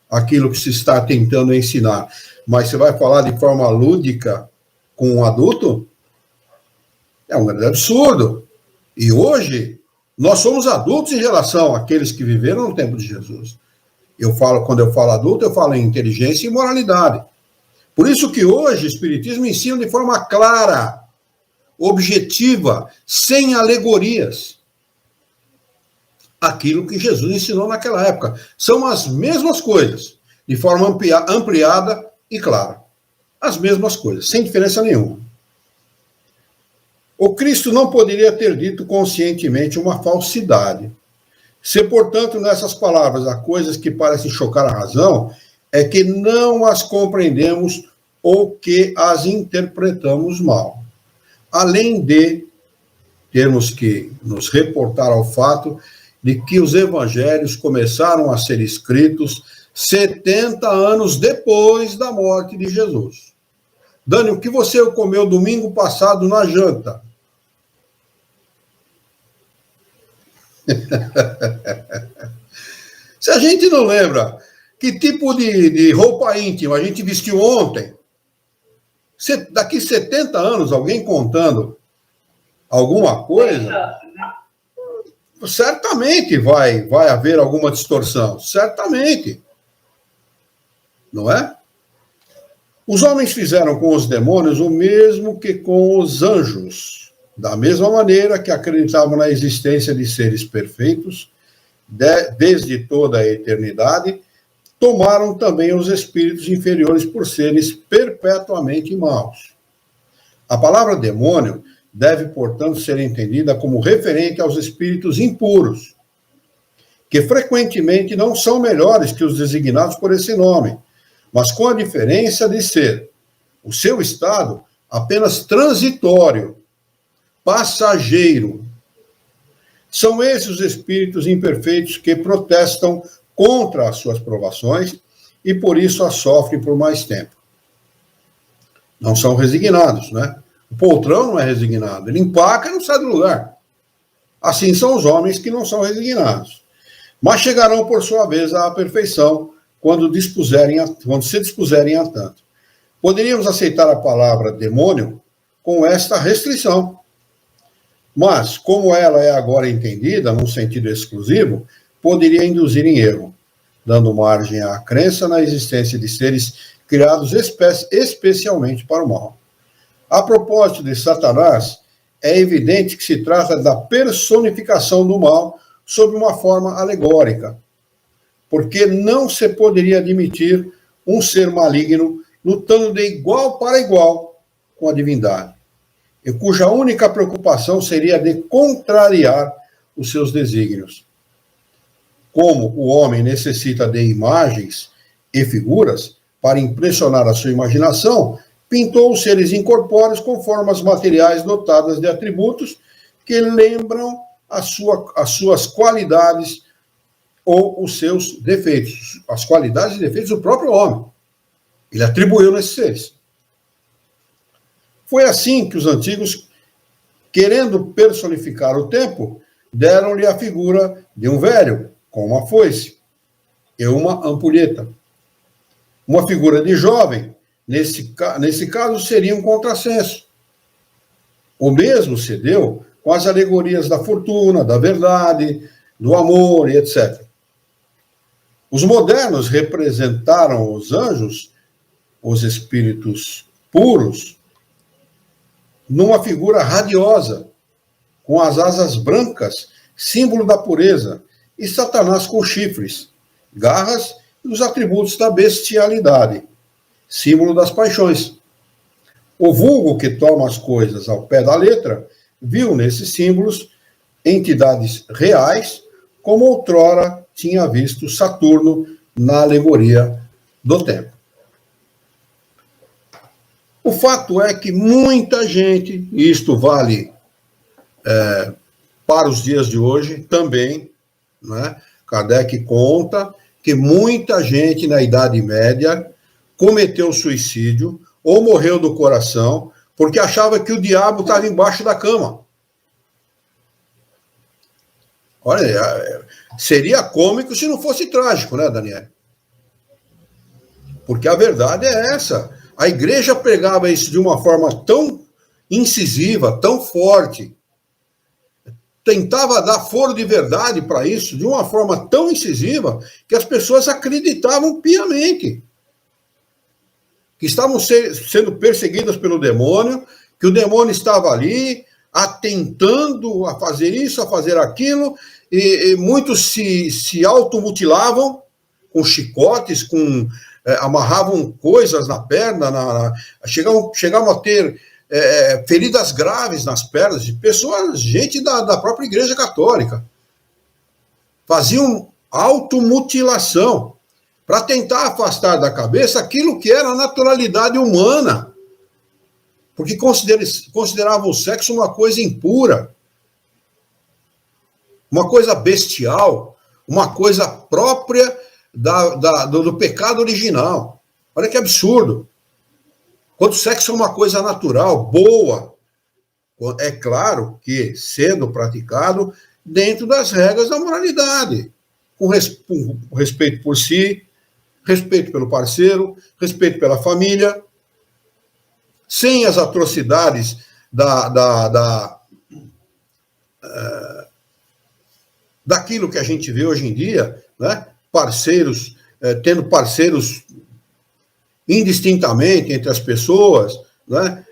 aquilo que se está tentando ensinar. Mas você vai falar de forma lúdica, com um adulto é um grande absurdo. E hoje, nós somos adultos em relação àqueles que viveram no tempo de Jesus. Quando eu falo adulto, eu falo em inteligência e moralidade. Por isso que hoje o Espiritismo ensina de forma clara, objetiva, sem alegorias, aquilo que Jesus ensinou naquela época. São as mesmas coisas, de forma ampliada e clara. As mesmas coisas, sem diferença nenhuma. O Cristo não poderia ter dito conscientemente uma falsidade. Se, portanto, nessas palavras há coisas que parecem chocar a razão, é que não as compreendemos ou que as interpretamos mal. Além de termos que nos reportar ao fato de que os evangelhos começaram a ser escritos 70 anos depois da morte de Jesus. Dani, o que você comeu domingo passado na janta? Se a gente não lembra que tipo de roupa íntima a gente vestiu ontem, daqui 70 anos, alguém contando alguma coisa, certamente vai haver alguma distorção. Certamente. Não é? Os homens fizeram com os demônios o mesmo que com os anjos. Da mesma maneira que acreditavam na existência de seres perfeitos, desde toda a eternidade, tomaram também os espíritos inferiores por seres perpetuamente maus. A palavra demônio deve, portanto, ser entendida como referente aos espíritos impuros, que frequentemente não são melhores que os designados por esse nome, mas com a diferença de ser o seu estado apenas transitório, passageiro. São esses os espíritos imperfeitos que protestam contra as suas provações e por isso as sofrem por mais tempo. Não são resignados, né? O poltrão não é resignado, ele empaca e não sai do lugar. Assim são os homens que não são resignados. Mas chegarão, por sua vez, à perfeição quando se dispuserem a tanto. Poderíamos aceitar a palavra demônio com esta restrição. Mas, como ela é agora entendida, num sentido exclusivo, poderia induzir em erro, dando margem à crença na existência de seres criados especialmente para o mal. A propósito de Satanás, é evidente que se trata da personificação do mal sob uma forma alegórica, porque não se poderia admitir um ser maligno lutando de igual para igual com a divindade, e cuja única preocupação seria de contrariar os seus desígnios. Como o homem necessita de imagens e figuras para impressionar a sua imaginação, pintou os seres incorpóreos com formas materiais dotadas de atributos que lembram as suas qualidades ou os seus defeitos, as qualidades e defeitos do próprio homem. Ele atribuiu nesses seres. Foi assim que os antigos, querendo personificar o tempo, deram-lhe a figura de um velho, com uma foice e uma ampulheta. Uma figura de jovem, nesse caso, seria um contrassenso. O mesmo se deu com as alegorias da fortuna, da verdade, do amor e etc. Os modernos representaram os anjos, os espíritos puros, numa figura radiosa, com as asas brancas, símbolo da pureza, e Satanás com chifres, garras e os atributos da bestialidade, símbolo das paixões. O vulgo que toma as coisas ao pé da letra viu nesses símbolos entidades reais, como outrora tinha visto Saturno na alegoria do tempo. O fato é que muita gente, e isto vale para os dias de hoje também, né? Kardec conta que muita gente na Idade Média cometeu suicídio ou morreu do coração porque achava que o diabo estava embaixo da cama. Olha, seria cômico se não fosse trágico, né, Daniel? Porque a verdade é essa. A igreja pregava isso de uma forma tão incisiva, tão forte, tentava dar foro de verdade para isso de uma forma tão incisiva que as pessoas acreditavam piamente que estavam sendo perseguidas pelo demônio, que o demônio estava ali atentando a fazer isso, a fazer aquilo, e muitos se automutilavam com chicotes, amarravam coisas na perna, chegavam a ter feridas graves nas pernas de pessoas, gente da própria Igreja Católica. Faziam automutilação para tentar afastar da cabeça aquilo que era a naturalidade humana, porque consideravam o sexo uma coisa impura, uma coisa bestial, uma coisa própria do pecado original. Olha que absurdo. Quando o sexo é uma coisa natural, boa, é claro que sendo praticado dentro das regras da moralidade, com respeito por si, respeito pelo parceiro, respeito pela família, sem as atrocidades daquilo que a gente vê hoje em dia, né? Parceiros, tendo parceiros indistintamente entre as pessoas, né?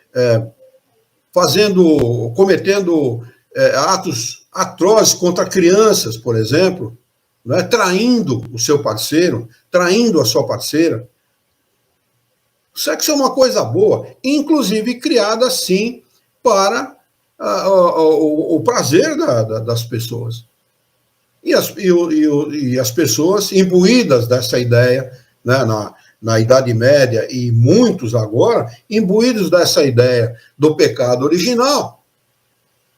Cometendo atos atrozes contra crianças, por exemplo, né? Traindo o seu parceiro, traindo a sua parceira. O sexo é uma coisa boa, inclusive criada, sim, para o prazer das pessoas. E as pessoas imbuídas dessa ideia, né, na Idade Média, e muitos agora, imbuídos dessa ideia do pecado original,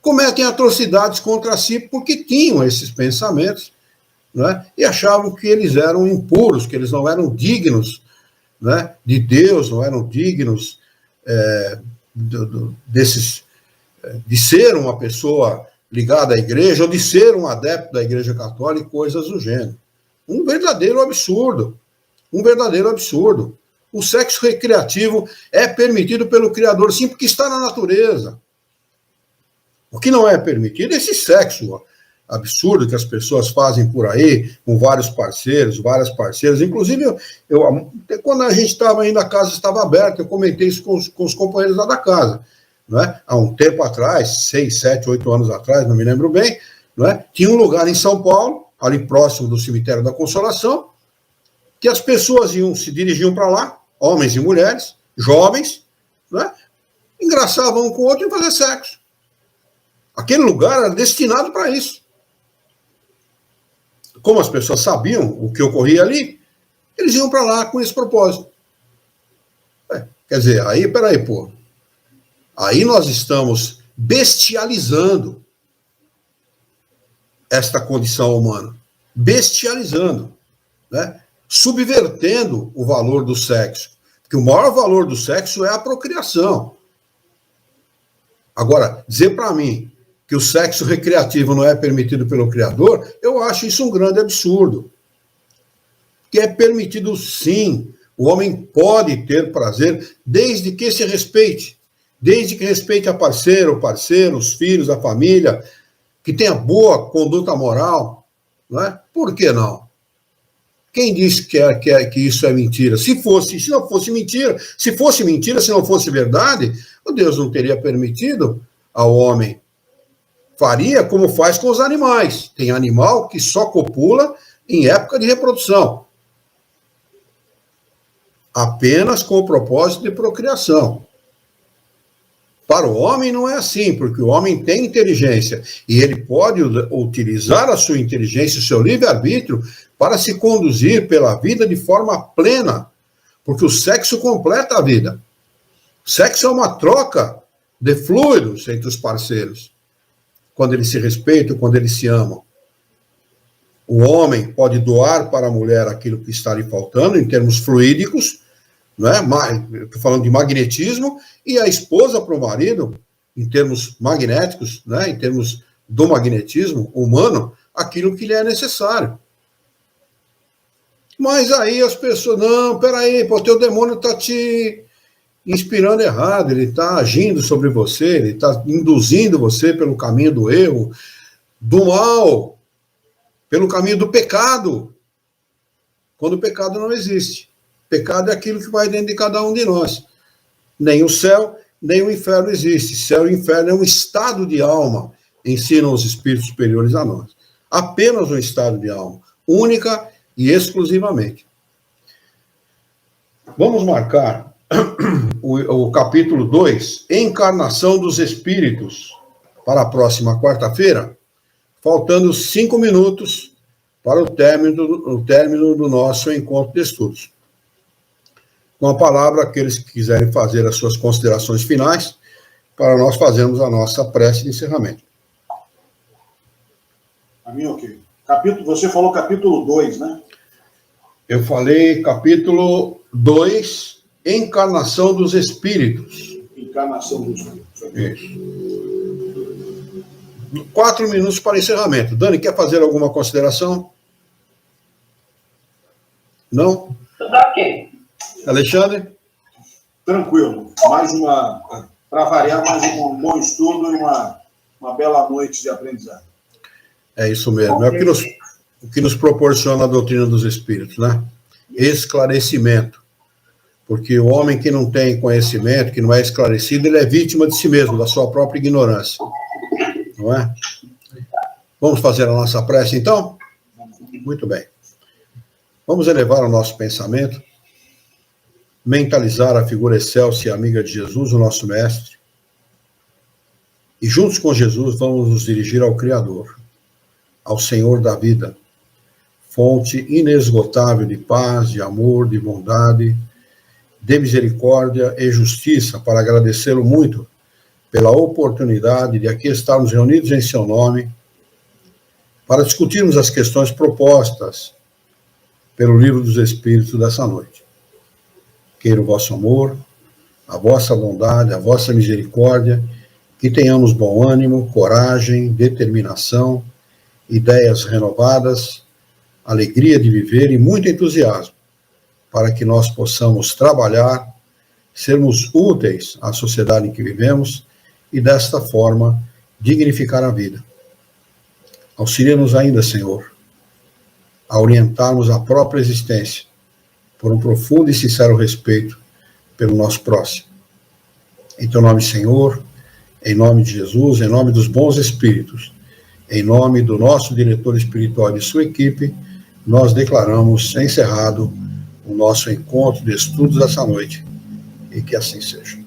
cometem atrocidades contra si porque tinham esses pensamentos, né, e achavam que eles eram impuros, que eles não eram dignos, né, de Deus, não eram dignos de ser uma pessoa ligada à igreja, ou de ser um adepto da Igreja Católica, coisas do gênero. Um verdadeiro absurdo. Um verdadeiro absurdo. O sexo recreativo é permitido pelo Criador, sim, porque está na natureza. O que não é permitido é esse sexo absurdo que as pessoas fazem por aí, com vários parceiros, várias parceiras. Inclusive, quando a gente estava ainda, a casa estava aberta, eu comentei isso com os companheiros lá da casa. Não é? Há um tempo atrás, 6, 7, 8 anos atrás, não me lembro bem, não é? Tinha um lugar em São Paulo, ali próximo do Cemitério da Consolação, que as pessoas se dirigiam para lá, homens e mulheres, jovens, não é? Engraçavam um com o outro e faziam sexo. Aquele lugar era destinado para isso. Como as pessoas sabiam o que ocorria ali, eles iam para lá com esse propósito. Quer dizer, peraí, pô. Aí nós estamos bestializando esta condição humana. Bestializando, né? Subvertendo o valor do sexo. Porque o maior valor do sexo é a procriação. Agora, dizer para mim que o sexo recreativo não é permitido pelo Criador, eu acho isso um grande absurdo. Que é permitido, sim. O homem pode ter prazer desde que se respeite. Desde que respeite a parceiro, os filhos, a família, que tenha boa conduta moral, não é? Por que não? Quem disse que isso é mentira? Se não fosse mentira, se não fosse verdade, o Deus não teria permitido ao homem. Faria como faz com os animais. Tem animal que só copula em época de reprodução. Apenas com o propósito de procriação. Para o homem não é assim, porque o homem tem inteligência e ele pode utilizar a sua inteligência, o seu livre-arbítrio, para se conduzir pela vida de forma plena, porque o sexo completa a vida. O sexo é uma troca de fluidos entre os parceiros, quando eles se respeitam, quando eles se amam. O homem pode doar para a mulher aquilo que está lhe faltando, em termos fluídicos, não é? Estou falando de magnetismo, e a esposa para o marido, em termos magnéticos, né? Em termos do magnetismo humano, aquilo que lhe é necessário. Mas aí as pessoas, não, peraí, o teu demônio está te inspirando errado, ele está agindo sobre você, ele está induzindo você pelo caminho do erro, do mal, pelo caminho do pecado, quando o pecado não existe. Pecado é aquilo que vai dentro de cada um de nós. Nem o céu, nem o inferno existe. Céu e inferno é um estado de alma, ensinam os espíritos superiores a nós. Apenas um estado de alma, única e exclusivamente. Vamos marcar o capítulo 2, Encarnação dos Espíritos, para a próxima quarta-feira, faltando 5 minutos para o término do nosso encontro de estudos. Com a palavra, aqueles que quiserem fazer as suas considerações finais, para nós fazermos a nossa prece de encerramento. A mim, ok. Você falou capítulo 2, né? Eu falei capítulo 2, Encarnação dos Espíritos. Encarnação dos Espíritos. Isso. 4 minutos para encerramento. Dani, quer fazer alguma consideração? Não? Tudo ok. Alexandre? Tranquilo. Para variar, mais um bom estudo e uma bela noite de aprendizado. É isso mesmo. É o que nos proporciona a doutrina dos Espíritos, né? Esclarecimento. Porque o homem que não tem conhecimento, que não é esclarecido, ele é vítima de si mesmo, da sua própria ignorância. Não é? Vamos fazer a nossa prece, então? Muito bem. Vamos elevar o nosso pensamento, mentalizar a figura excelsa e amiga de Jesus, o nosso Mestre, e juntos com Jesus vamos nos dirigir ao Criador, ao Senhor da vida, fonte inesgotável de paz, de amor, de bondade, de misericórdia e justiça, para agradecê-lo muito pela oportunidade de aqui estarmos reunidos em seu nome, para discutirmos as questões propostas pelo Livro dos Espíritos dessa noite. Queira o vosso amor, a vossa bondade, a vossa misericórdia, que tenhamos bom ânimo, coragem, determinação, ideias renovadas, alegria de viver e muito entusiasmo, para que nós possamos trabalhar, sermos úteis à sociedade em que vivemos e, desta forma, dignificar a vida. Auxilia-nos ainda, Senhor, a orientarmos a própria existência por um profundo e sincero respeito pelo nosso próximo. Em teu nome, Senhor, em nome de Jesus, em nome dos bons espíritos, em nome do nosso diretor espiritual e de sua equipe, nós declaramos encerrado o nosso encontro de estudos dessa noite, e que assim seja.